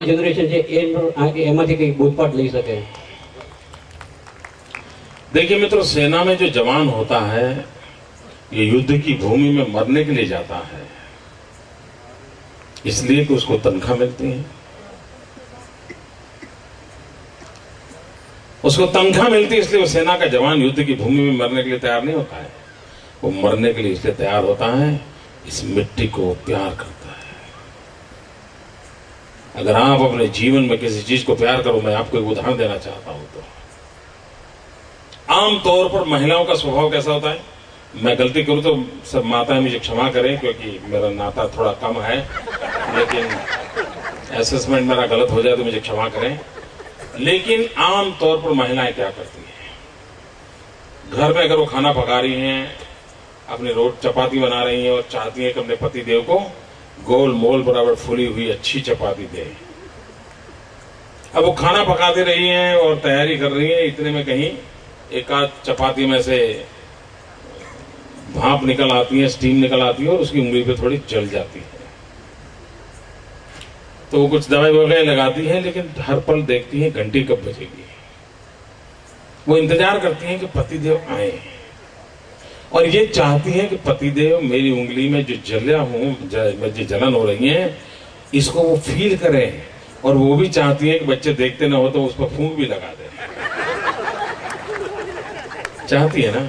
Generation છે એમાંથી કંઈક બોધપાઠ લઈ શકે। देखिए मित्रों, सेना में जो जवान होता है ये युद्ध की भूमि में मरने के लिए जाता है, इसलिए कि उसको तनख्वाह मिलती है। उसको तनख्वाह मिलती है इसलिए वो सेना का जवान युद्ध की भूमि में मरने के लिए तैयार नहीं होता है। वो मरने के लिए इसलिए तैयार होता है, इस मिट्टी को प्यार करता है। अगर आप अपने जीवन में किसी चीज को प्यार करो, मैं आपको एक उदाहरण देना चाहता हूं। तो आमतौर पर महिलाओं का स्वभाव कैसा होता है, मैं गलती करूं तो सब माताएं मुझे क्षमा करें क्योंकि मेरा नाता थोड़ा कम है, लेकिन असेसमेंट मेरा गलत हो जाए तो मुझे क्षमा करें। लेकिन आमतौर पर महिलाएं क्या करती हैं, घर में अगर वो खाना पका रही हैं, अपनी चपाती बना रही हैं और चाहती हैं कि अपने पति देव को गोल मोल बराबर फुली हुई अच्छी चपाती दे। अब वो खाना पका दे रही हैं और तैयारी कर रही हैं, इतने में कहीं एक आध चपाती में से भाप निकल आती है, स्टीम निकल आती है और उसकी उंगली पे थोड़ी जल जाती है। तो वो कुछ दवाई वगैरह लगाती है, लेकिन हर पल देखती है घंटी कब बजेगी। वो इंतजार करती हैं कि पतिदेव आए और ये चाहती हैं कि पतिदेव मेरी उंगली में जो जलिया हूं, जो जलन हो रही है, इसको वो फील करें। और वो भी चाहती हैं कि बच्चे देखते ना हो तो उस पर फूंक भी लगा दे। चाहती है ना।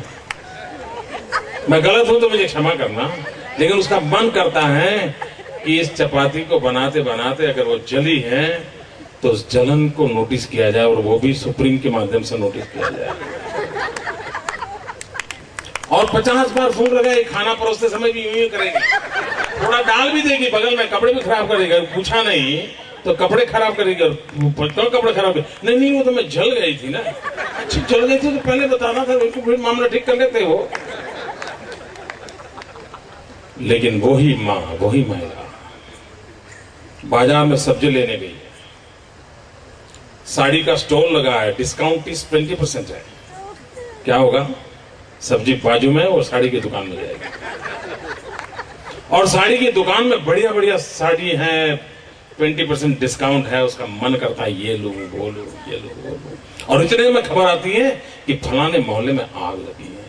मैं गलत हूं तो मुझे क्षमा करना, लेकिन उसका मन करता है कि इस चपाती को बनाते बनाते अगर वो जली है तो उस जलन को नोटिस किया जाए, और वो भी सुप्रीम के माध्यम से नोटिस किया जाए। और 50 बार फूंक लगाए, खाना परोसते समय भी यूं ही करेगी, थोड़ा डाल भी देगी बगल में, कपड़े भी खराब करेगी। पूछा नहीं तो कपड़े खराब करेगी। और तो कपड़े खराब नहीं, वो तो मैं जल गई थी ना। अच्छा जल गई थी तो पहले बताना था, उनको फिर मामला ठीक कर लेते हो। लेकिन वही माँ, वही महिला बाजार में सब्जी लेने गई, साड़ी का स्टॉल लगा है, डिस्काउंट 20% है। क्या होगा, सब्जी बाजू में और साड़ी की दुकान में जाएगी, और साड़ी की दुकान में बढ़िया बढ़िया साड़ी है, 20% डिस्काउंट है। उसका मन करता है ये लूं वो लूं ये लूं वो लूं, और इतने में खबर आती है कि फलाने मोहल्ले में आग लगी है।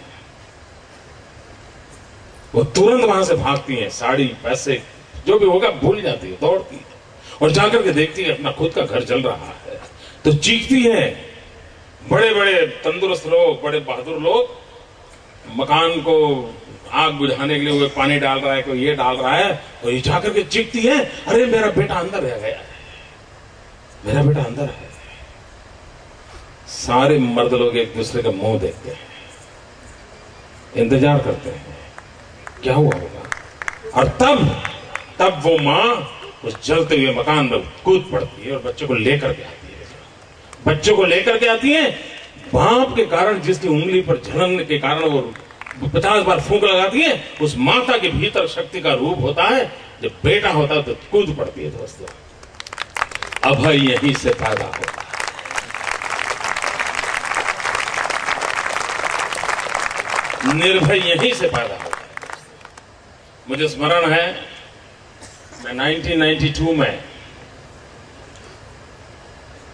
वो तुरंत वहां से भागती है, साड़ी पैसे जो भी होगा भूल जाती है, दौड़ती है और जाकर के देखती है अपना खुद का घर जल रहा है। तो चीखती है। बड़े बड़े तंदुरुस्त लोग, बड़े बहादुर लोग मकान को आग बुझाने के लिए वो पानी डाल रहा है, कोई ये डाल रहा है, और ये जाकर के चीखती है, अरे मेरा बेटा अंदर रह गया है, मेरा बेटा अंदर है। सारे मर्द लोग एक दूसरे का मुंह देखते हैं, इंतजार करते हैं क्या हुआ होगा। और तब वो मां उस जलते हुए मकान में कूद पड़ती है और बच्चे को लेकर के आती है। बच्चे को लेकर के आती है, भाप के कारण जिसकी उंगली पर जलन के कारण वो 50 बार फूंक लगाती है, उस माता के भीतर शक्ति का रूप होता है। जब बेटा होता है तो कूद पड़ती है। दोस्तों, अभय यहीं से पैदा होता है, निर्भय यहीं से पैदा होता है। मुझे स्मरण है, मैं 1992 में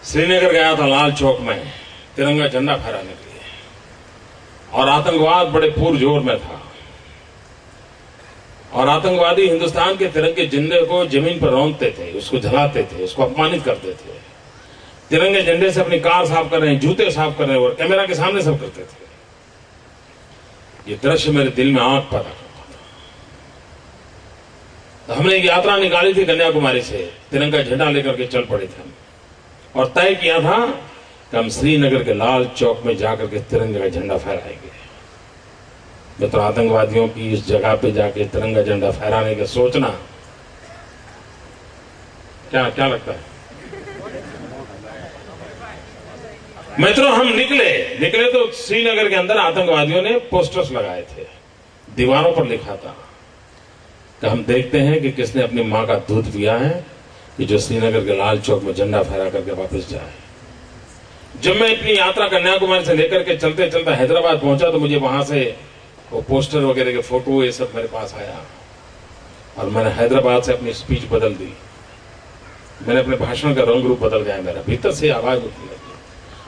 श्रीनगर गया था, लाल चौक में तिरंगा झंडा फहराने के लिए, और आतंकवाद बड़े पुरजोर में था, और आतंकवादी हिंदुस्तान के तिरंगे झंडे को जमीन पर रौंदते थे, उसको जलाते थे, उसको अपमानित करते थे। तिरंगे झंडे से अपनी कार साफ कर रहे हैं, जूते साफ कर रहे हैं, और कैमरा के सामने सब करते थे। ये दृश्य मेरे दिल में आग पैदा करता था। तो हमने एक यात्रा निकाली थी कन्याकुमारी से, तिरंगा झंडा लेकर के चल पड़े थे हम, और तय किया था कि हम श्रीनगर के लाल चौक में जाकर के तिरंगे का झंडा फहराएंगे। मित्र, आतंकवादियों की इस जगह पे जाके तिरंगा झंडा फहराने का सोचना क्या लगता है। मित्रों, हम निकले तो श्रीनगर के अंदर आतंकवादियों ने पोस्टर्स लगाए थे, दीवारों पर लिखा था कि हम देखते हैं कि किसने अपनी मां का दूध पिया है, कि जो श्रीनगर के लाल चौक में झंडा फहरा करके वापस जाए। जब मैं अपनी यात्रा कन्याकुमारी से लेकर के चलते चलते हैदराबाद पहुंचा तो मुझे वहां से वो पोस्टर वगैरह के फोटो ये सब मेरे पास आया, और मैंने हैदराबाद से अपनी स्पीच बदल दी। मैंने अपने भाषण का रंग रूप बदल गया, मेरा भीतर से आवाज उठने लगी।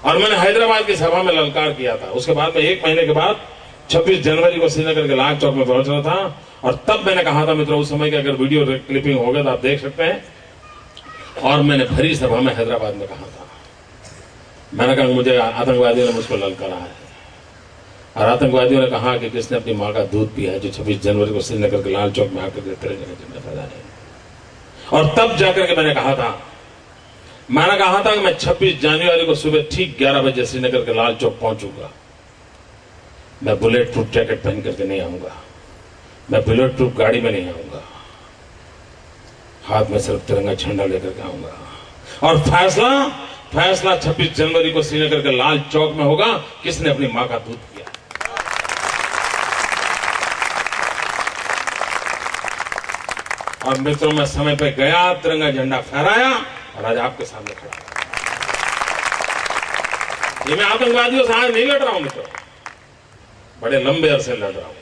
और मैंने हैदराबाद की सभा में ललकार किया था। उसके बाद में 1 महीने के बाद 26 जनवरी को श्रीनगर के लाल चौक में पहुंचना था। और तब मैंने कहा था मित्रों, उस समय की अगर वीडियो क्लिपिंग होगा तो आप देख सकते हैं। और मैंने भरी सभा में हैदराबाद में कहा था, मैंने कहा मुझे आतंकवादियों ने मुझको ललकारा है, और आतंकवादियों ने कहा कि किसने अपनी माँ का दूध पिया है जो 26 जनवरी को श्रीनगर के लाल चौक में आकर के तिरंगे झंडा फहरा रहे हैं। और तब जाकर के मैंने कहा था कि मैं 26 जनवरी को सुबह ठीक 11 बजे श्रीनगर के लाल चौक पहुंचूंगा। मैं बुलेट प्रूफ जैकेट पहन करके नहीं आऊंगा, मैं बुलेट प्रूफ गाड़ी में नहीं आऊंगा, हाथ में सिर्फ तिरंगा झंडा लेकर के आऊंगा। और फैसला 26 जनवरी को श्रीनगर के लाल चौक में होगा, किसने अपनी मां का दूध पिया। और मित्रों, मैं समय पे गया, तिरंगा झंडा फहराया और आज आपके सामने खड़ा। ये मैं आतंकवादियों से आज नहीं लड़ रहा हूं मित्रों, बड़े लंबे अरसे लड़ रहा हूं।